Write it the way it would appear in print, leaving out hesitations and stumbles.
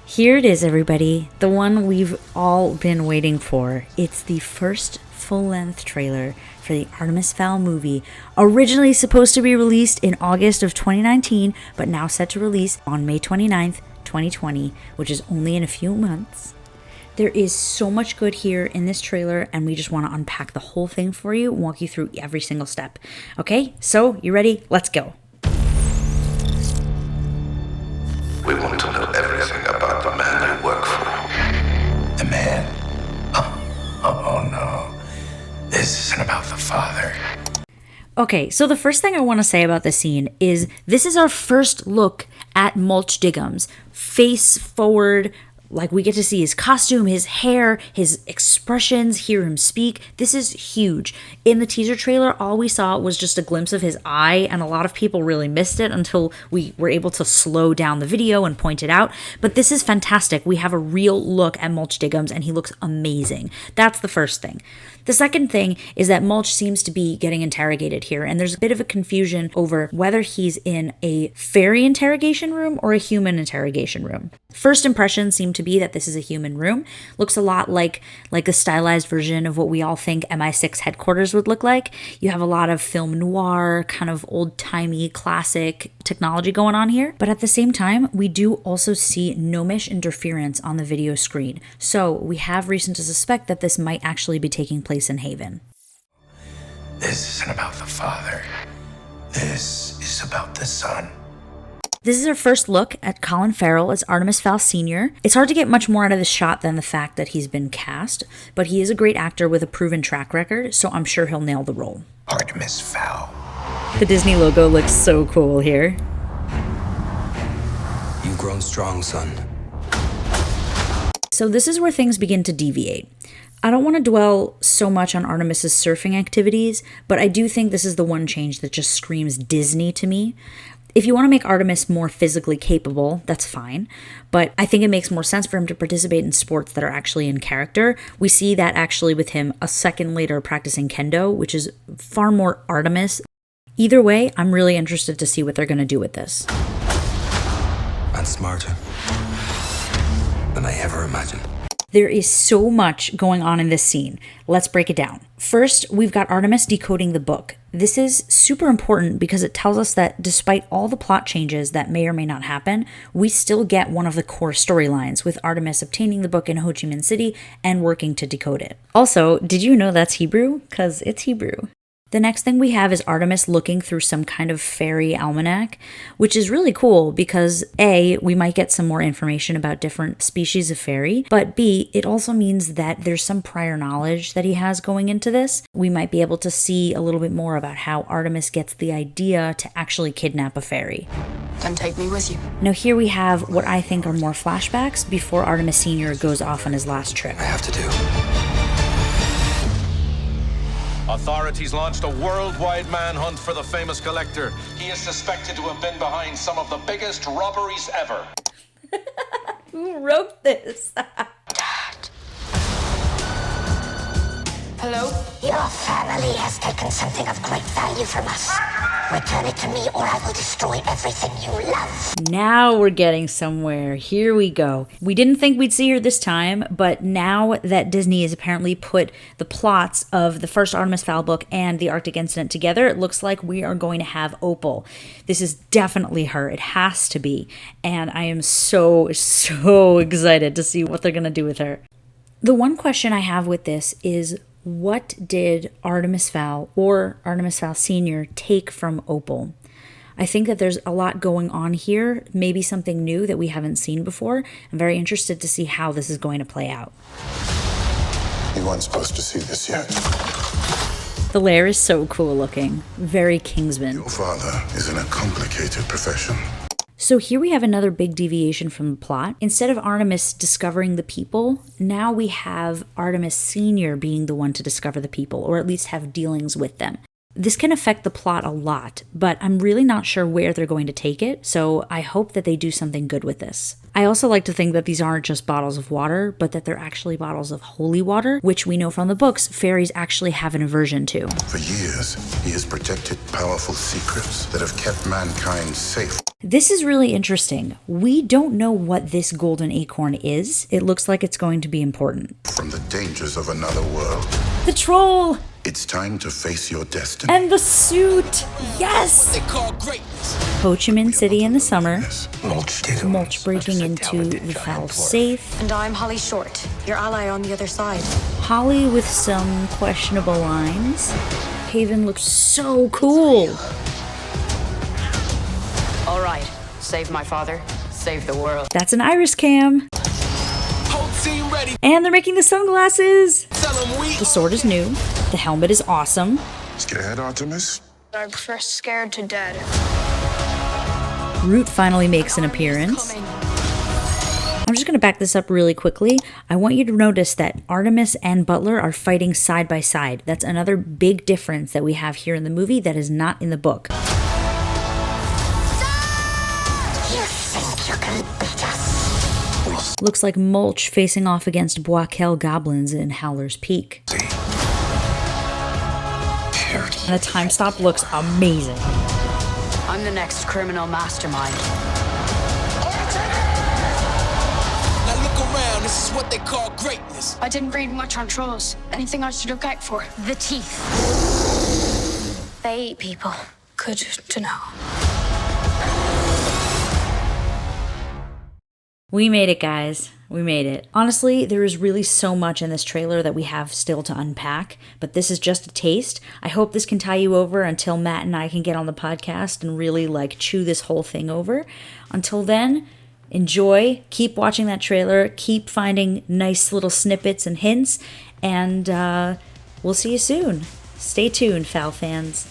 Here it is, everybody. The one we've all been waiting for. It's the first full-length trailer for the Artemis Fowl movie, originally supposed to be released in August of 2019, but now set to release on May 29th, 2020, which is only in a few months. There is so much good here in this trailer, and we just want to unpack the whole thing for you and walk you through every single step. Okay, so you ready? Let's go. We want to know everything about the man you work for. The man? Oh no. This isn't about the father. Okay, so the first thing I want to say about this scene is this is our first look at Mulch Diggums. Face forward, like we get to see his costume, his hair, his expressions, hear him speak. This is huge. In the teaser trailer, all we saw was just a glimpse of his eye, and a lot of people really missed it until we were able to slow down the video and point it out. But this is fantastic. We have a real look at Mulch Diggums, and he looks amazing. That's the first thing. The second thing is that Mulch seems to be getting interrogated here, and there's a bit of a confusion over whether he's in a fairy interrogation room or a human interrogation room. First impressions seem to be that this is a human room. Looks a lot like a stylized version of what we all think MI6 headquarters would look like. You have a lot of film noir, kind of old-timey, classic technology going on here. But at the same time, we do also see gnomish interference on the video screen. So we have reason to suspect that this might actually be taking place in Haven. This isn't about the father. This is about the son. This is our first look at Colin Farrell as Artemis Fowl Sr. It's hard to get much more out of this shot than the fact that he's been cast, but he is a great actor with a proven track record, so I'm sure he'll nail the role. Artemis Fowl. The Disney logo looks so cool here. You've grown strong, son. So this is where things begin to deviate. I don't want to dwell so much on Artemis's surfing activities, but I do think this is the one change that just screams Disney to me. If you want to make Artemis more physically capable, that's fine, but I think it makes more sense for him to participate in sports that are actually in character. We see that actually with him a second later practicing kendo, which is far more Artemis. Either way, I'm really interested to see what they're going to do with this. And smarter than I ever imagined. There is so much going on in this scene. Let's break it down. First, we've got Artemis decoding the book. This is super important because it tells us that despite all the plot changes that may or may not happen, we still get one of the core storylines, with Artemis obtaining the book in Ho Chi Minh City and working to decode it. Also, did you know that's Hebrew? Because it's Hebrew. The next thing we have is Artemis looking through some kind of fairy almanac, which is really cool because A, we might get some more information about different species of fairy, but B, it also means that there's some prior knowledge that he has going into this. We might be able to see a little bit more about how Artemis gets the idea to actually kidnap a fairy. Come take me with you. Now here we have what I think are more flashbacks before Artemis Sr. goes off on his last trip. I have to do. Authorities launched a worldwide manhunt for the famous collector. He is suspected to have been behind some of the biggest robberies ever. Who wrote this? Dad. Hello? Your family has taken something of great value from us. Return it to me or I will destroy everything you love. Now we're getting somewhere. Here we go. We didn't think we'd see her this time, but now that Disney has apparently put the plots of the first Artemis Fowl book and the Arctic incident together, it looks like we are going to have Opal. This is definitely her. It has to be. And I am so excited to see what they're going to do with her. The one question I have with this is, what did Artemis Fowl or Artemis Fowl Sr. take from Opal? I think that there's a lot going on here, maybe something new that we haven't seen before. I'm very interested to see how this is going to play out. You weren't supposed to see this yet. The lair is so cool looking, very Kingsman. Your father is in a complicated profession. So here we have another big deviation from the plot. Instead of Artemis discovering the people, now we have Artemis Sr. being the one to discover the people, or at least have dealings with them. This can affect the plot a lot, but I'm really not sure where they're going to take it, so I hope that they do something good with this. I also like to think that these aren't just bottles of water, but that they're actually bottles of holy water, which we know from the books fairies actually have an aversion to. For years, he has protected powerful secrets that have kept mankind safe. This is really interesting. We don't know what this golden acorn is. It looks like it's going to be important. From the dangers of another world. The troll! It's time to face your destiny. And the suit! Yes! They call greatness. Ho Chi Minh City in the summer. Mulch Breaking into the foul safe. And I'm Holly Short, your ally on the other side. Holly with some questionable lines. Haven looks so cool. All right, save my father, save the world. That's an iris cam. Whole team ready. And they're making the sunglasses. Tell them we. The sword is new. The helmet is awesome. Scared, Artemis? I prefer scared to dead. Root finally makes an appearance. I'm just going to back this up really quickly. I want you to notice that Artemis and Butler are fighting side by side. That's another big difference that we have here in the movie that is not in the book. You think you can beat us? Looks like Mulch facing off against Boakel goblins in Howler's Peak. And the time stop looks amazing. I'm the next criminal mastermind. Now look around. This is what they call greatness. I didn't read much on trolls. Anything I should look out for? The teeth. They eat people. Good to know. We made it, guys. We made it. Honestly, there is really so much in this trailer that we have still to unpack, but this is just a taste. I hope this can tie you over until Matt and I can get on the podcast and really chew this whole thing over. Until then, enjoy, keep watching that trailer, keep finding nice little snippets and hints, and we'll see you soon. Stay tuned, Fowl fans.